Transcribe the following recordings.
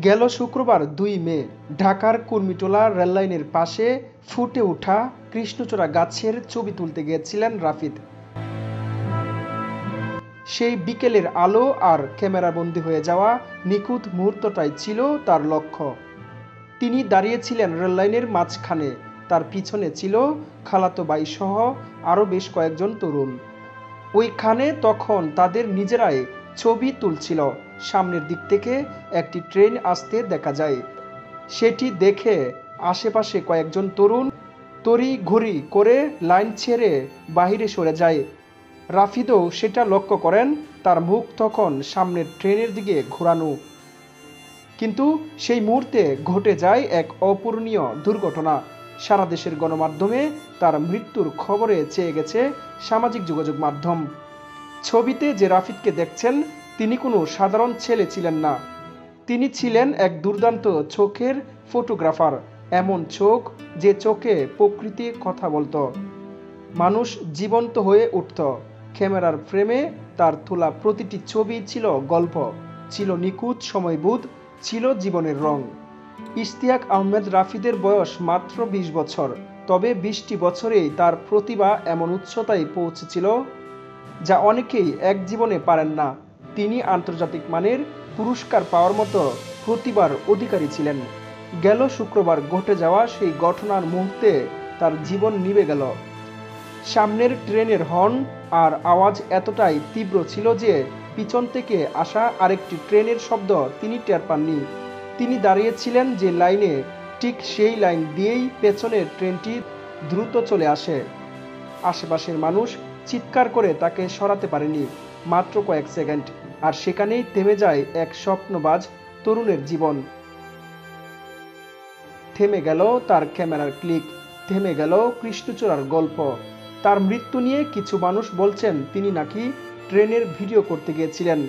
গেল শুক্রবার ২ মে ঢাকার কুর্মিটোলা রেললাইনের পাশে ফুটে ওঠা কৃষ্ণচূড়া গাছের ছবি তুলতে গিয়েছিলেন রাফিদ। সেই বিকেলের আলো আর ক্যামেরাবন্দী হয়ে যাওয়া নিখুঁত মুহূর্তটাই ছিল তার লক্ষ্য। তিনি দাঁড়িয়েছিলেন রেললাইনের মাঝখানে, তার পিছনে ছিল খালাতো ভাই সহ আরও বেশ কয়েকজন তরুণ। ওইখানে তখন তাদের নিজেরাই ছবি তুলছিল। সামনের দিক থেকে একটি ট্রেন আসতে দেখা যায়। সেটি দেখে আশেপাশে কয়েকজন তরুণ তড়িঘড়ি করে লাইন ছেড়ে বাহিরে সরে যায়। রাফিদও সেটা লক্ষ্য করেন, তার মুখ তখন সামনের ট্রেনের দিকে ঘোরানো। কিন্তু সেই মুহূর্তে ঘটে যায় এক অপূরণীয় দুর্ঘটনা। সারা দেশের গণমাধ্যমে তার মৃত্যুর খবরে চেয়ে গেছে সামাজিক যোগাযোগ মাধ্যম। ছবিতে যে রাফিদকে দেখছেন তিনি কোনো সাধারণ ছেলে ছিলেন না। তিনি ছিলেন এক দুর্দান্ত চোখের ফটোগ্রাফার। এমন চোখ যে চোখে প্রকৃতি কথা বলতো, মানুষ জীবন্ত হয়ে উঠত। ক্যামেরার ফ্রেমে তার তোলা প্রতিটি ছবি ছিল গল্প, ছিল নিখুঁত সময়বোধ, ছিল জীবনের রং। ইশতিয়াক আহমেদ রাফিদের বয়স মাত্র ২০ বছর, তবে ২০টি বছরেই তার প্রতিভা এমন উচ্চতায় পৌঁছেছিল যা অনেকেই এক জীবনে পারেন না। তিনি আন্তর্জাতিক মানের পুরস্কার পাওয়ার মতো প্রতিভার অধিকারী ছিলেন। গেল শুক্রবার ঘটে যাওয়া সেই ঘটনার মুহূর্তে তার জীবন নিভে গেল। সামনের ট্রেনের হর্ন আর আওয়াজ এতটাই তীব্র ছিল যে পিছন থেকে আসা আরেকটি ট্রেনের শব্দ তিনি টের পাননি। তিনি দাঁড়িয়েছিলেন যে লাইনে, ঠিক সেই লাইন দিয়েই পেছনের ট্রেনটি দ্রুত চলে আসে। আশেপাশের মানুষ চিৎকার করে তাকে সরাতে পারেনি। মাত্র কয়েক সেকেন্ড, আর সেখানেই থেমে যায় এক স্বপ্নবাজ তরুণের জীবন। থেমে গেল তার ক্যামেরার ক্লিক, থেমে গেল কৃষ্ণচূড়ার গল্প। তার মৃত্যু নিয়ে কিছু মানুষ বলছেন তিনি নাকি ট্রেনের ভিডিও করতে গিয়েছিলেন।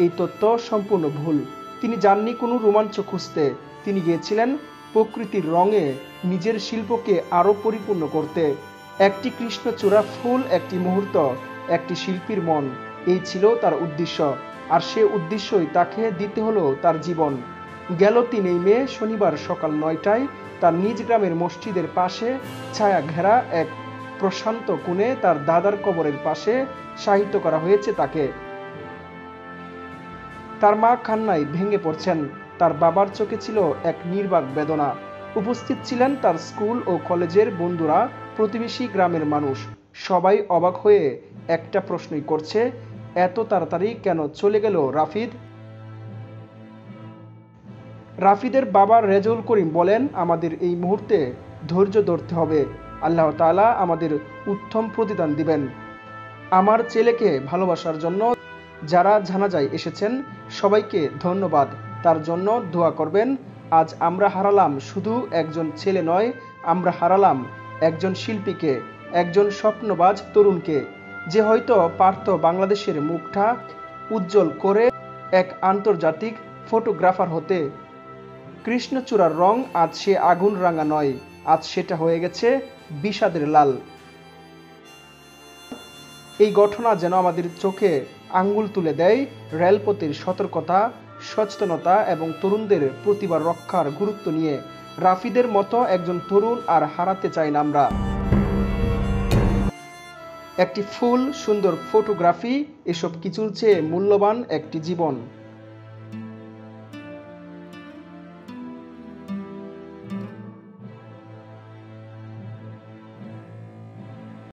এই তথ্য সম্পূর্ণ ভুল। তিনি যাননি কোনো রোমাঞ্চ খুঁজতে, তিনি গিয়েছিলেন প্রকৃতির রঙে নিজের শিল্পকে আরও পরিপূর্ণ করতে। একটি কৃষ্ণচূড়া ফুল, একটি মুহূর্ত, একটি শিল্পীর মন, এই ছিল তার উদ্দেশ্য। আর সে উদ্দেশ্যই তাকে দিতে হলো তার জীবন। গেল ৩ মে শনিবার সকাল ৯টায় তার নিজ গ্রামের মসজিদের পাশে ছায়া ঘেরা এক প্রশান্ত কোণে তার দাদার কবরের পাশে শায়িত করা হয়েছে তাকে। তার মা কান্নায় ভেঙে পড়ছেন। তার বাবার চোখে ছিল এক নির্বাক বেদনা। উপস্থিত ছিলেন তার স্কুল ও কলেজের বন্ধুরা, প্রতিবেশী, গ্রামের মানুষ। সবাই অবাক হয়ে একটা প্রশ্নই করছে, এত তাড়াতাড়ি কেন চলে গেল রাফিদ? রাফিদের বাবা রেজাউল করিম বলেন, আমাদের এই মুহূর্তে ধৈর্য ধরতে হবে। আল্লাহ তাআলা আমাদের উত্তম প্রতিদান দিবেন। আমার ছেলেকে ভালোবাসার জন্য যারা জানাজায় এসেছেন সবাইকে ধন্যবাদ। তার জন্য দোয়া করবেন। আজ আমরা হারালাম শুধু একজন ছেলে নয়, আমরা হারালাম একজন শিল্পীকে, একজন স্বপ্নবাজ তরুণকে, যে হয়তো পারত বাংলাদেশের মুখটা উজ্জ্বল করে এক আন্তর্জাতিক ফটোগ্রাফার হতে। কৃষ্ণচূড়ার রং আজ সে আগুন রাঙা নয়, আজ সেটা হয়ে গেছে বিষাদের লাল। এই ঘটনা যেন আমাদের চোখে আঙ্গুল তুলে দেয় রেলপথের সতর্কতা, সচেতনতা এবং তরুণদের প্রতিভা রক্ষার গুরুত্ব নিয়ে। রাফিদের মতো একজন তরুণ আর হারাতে চাই না আমরা। একটি ফুল, সুন্দর ফটোগ্রাফি, এসব কিছুর চেয়ে মূল্যবান একটি জীবন।